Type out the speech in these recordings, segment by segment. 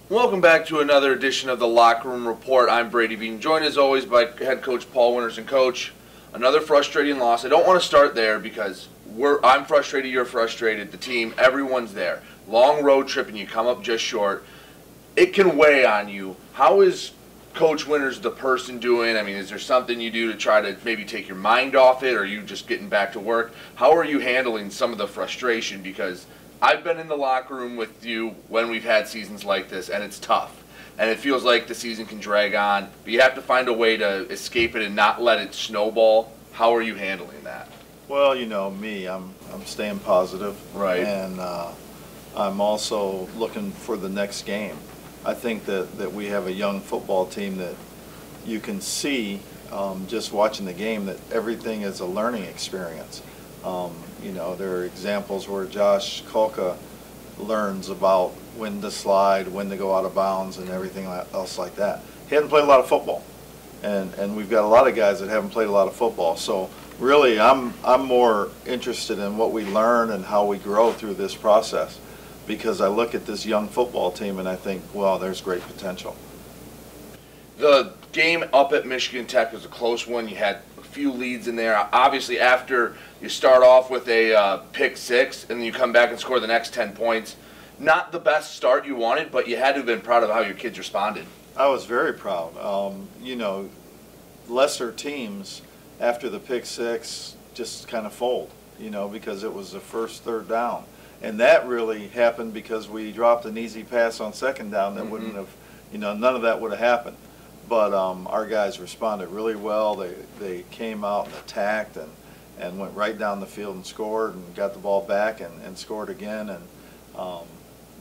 Welcome back to another edition of the Locker Room Report. I'm Brady Beedon, joined as always by head coach Paul Winters. And coach, another frustrating loss. I don't want to start there because I'm frustrated, you're frustrated, the team, everyone's there. Long road trip and you come up just short. It can weigh on you. How is Coach Winters the person doing? I mean, is there something you do to try to maybe take your mind off it, or are you just getting back to work? How are you handling some of the frustration? Because I've been in the locker room with you when we've had seasons like this, and it's tough. And it feels like the season can drag on, but you have to find a way to escape it and not let it snowball. How are you handling that? Well, you know me, I'm staying positive. Right. And I'm also looking for the next game. I think that we have a young football team that you can see just watching the game that everything is a learning experience. You know, there are examples where Josh Kolka learns about when to slide, when to go out of bounds, and everything else like that. He hadn't played a lot of football, and we've got a lot of guys that haven't played a lot of football. So really, I'm more interested in what we learn and how we grow through this process, because I look at this young football team and I think, well, there's great potential. The game up at Michigan Tech was a close one. You had a few leads in there. Obviously, after you start off with a pick six and then you come back and score the next 10 points, not the best start you wanted, but you had to have been proud of how your kids responded. I was very proud. You know, lesser teams after the pick six just kind of fold, you know, because it was the first third down. And that really happened because we dropped an easy pass on second down that wouldn't have, you know, none of that would have happened. But our guys responded really well. They came out and attacked and went right down the field and scored and got the ball back and scored again. And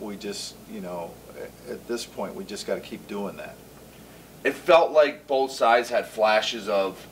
we just, you know, at this point, we just got to keep doing that. It felt like both sides had flashes of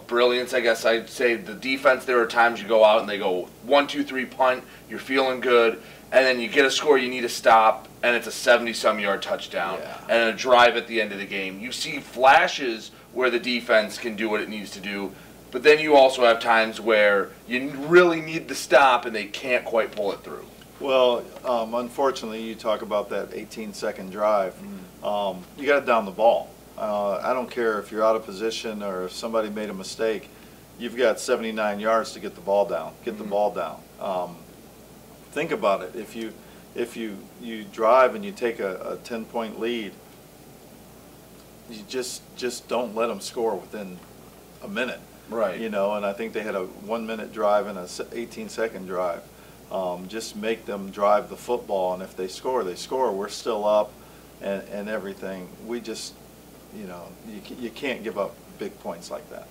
brilliance, I guess I'd say. The defense, there were times you go out and they go 1, 2, 3 punt, you're feeling good, and then you get a score you need to stop, and it's a 70-some yard touchdown, and a drive at the end of the game. You see flashes where the defense can do what it needs to do, but then you also have times where you really need the stop and they can't quite pull it through. Well, unfortunately, you talk about that 18-second drive. You got to down the ball. I don't care if you're out of position or if somebody made a mistake. You've got 79 yards to get the ball down. Get the ball down. Think about it. If you drive and you take a 10-point lead, you just don't let them score within a minute. Right. You know, and I think they had a 1-minute drive and a 18-second drive. Just make them drive the football, and if they score, they score. We're still up, and everything. We just, you know, you can't give up big points like that.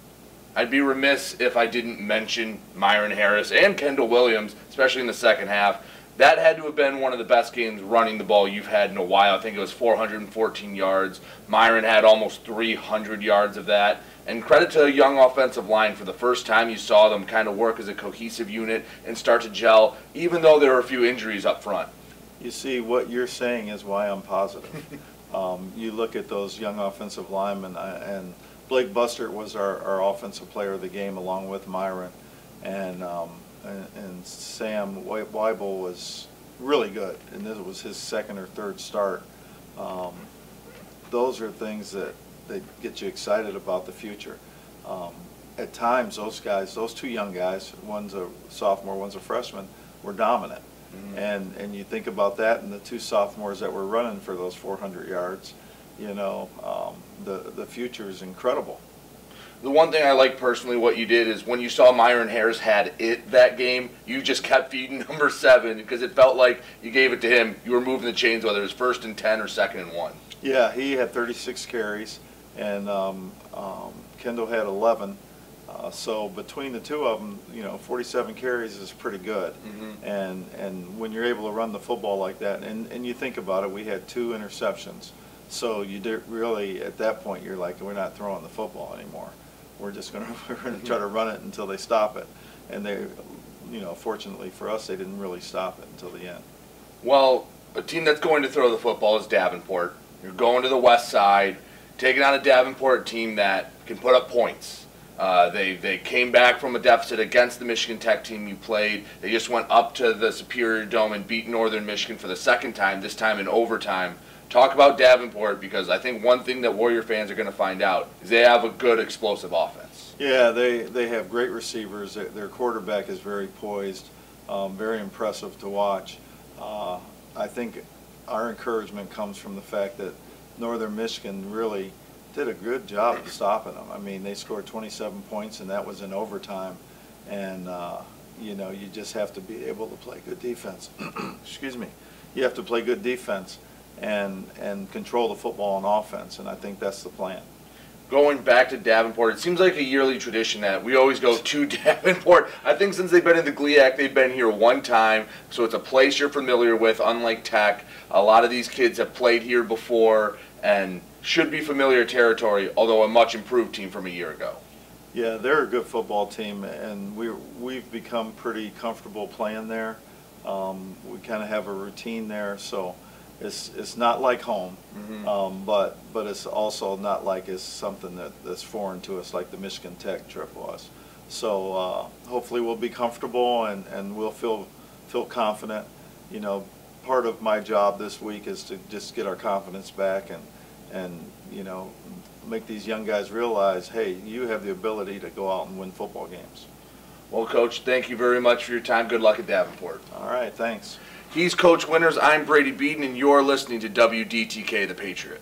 I'd be remiss if I didn't mention Myron Harris and Kendall Williams, especially in the second half. That had to have been one of the best games running the ball you've had in a while. I think it was 414 yards. Myron had almost 300 yards of that. And credit to a young offensive line. For the first time, you saw them kind of work as a cohesive unit and start to gel, even though there were a few injuries up front. You see, what you're saying is why I'm positive. You look at those young offensive linemen, and Blake Bustert was our offensive player of the game along with Myron, and Sam Weibel was really good, and this was his second or third start. Those are things that get you excited about the future. At times, those guys, those two young guys, one's a sophomore, one's a freshman, were dominant. And you think about that, and the two sophomores that were running for those 400 yards, you know, the future is incredible. The one thing I like personally what you did is when you saw Myron Harris had it that game, you just kept feeding number 7 because it felt like you gave it to him. You were moving the chains, whether it was 1st and 10 or 2nd and 1. Yeah, he had 36 carries, and Kendall had 11. So between the two of them, you know, 47 carries is pretty good. And when you're able to run the football like that, and you think about it, we had 2 interceptions. So you did really, at that point, you're like, we're not throwing the football anymore. We're just going to try to run it until they stop it. And they, you know, fortunately for us, they didn't really stop it until the end. Well, a team that's going to throw the football is Davenport. You're going to the west side, taking on a Davenport team that can put up points. They came back from a deficit against the Michigan Tech team you played. They just went up to the Superior Dome and beat Northern Michigan for the second time, this time in overtime. Talk about Davenport, because I think one thing that Warrior fans are going to find out is they have a good explosive offense. Yeah, they have great receivers. Their quarterback is very poised, very impressive to watch. I think our encouragement comes from the fact that Northern Michigan really did a good job of stopping them. I mean, they scored 27 points, and that was in overtime. And, you know, you just have to be able to play good defense. Excuse me. You have to play good defense and control the football on offense, and I think that's the plan. Going back to Davenport, it seems like a yearly tradition that we always go to Davenport. I think since they've been in the GLIAC, they've been here one time, so it's a place you're familiar with, unlike Tech. A lot of these kids have played here before and should be familiar territory, although a much improved team from a year ago. Yeah, they're a good football team, and we've become pretty comfortable playing there. We kind of have a routine there, so it's not like home, but it's also not like it's something that's foreign to us like the Michigan Tech trip was. So hopefully we'll be comfortable and we'll feel confident. You know, part of my job this week is to just get our confidence back and you know, make these young guys realize, hey, you have the ability to go out and win football games. Well, Coach, thank you very much for your time. Good luck at Davenport. All right, thanks. He's Coach Winters. I'm Brady Beedon, and you're listening to WDTK, The Patriot.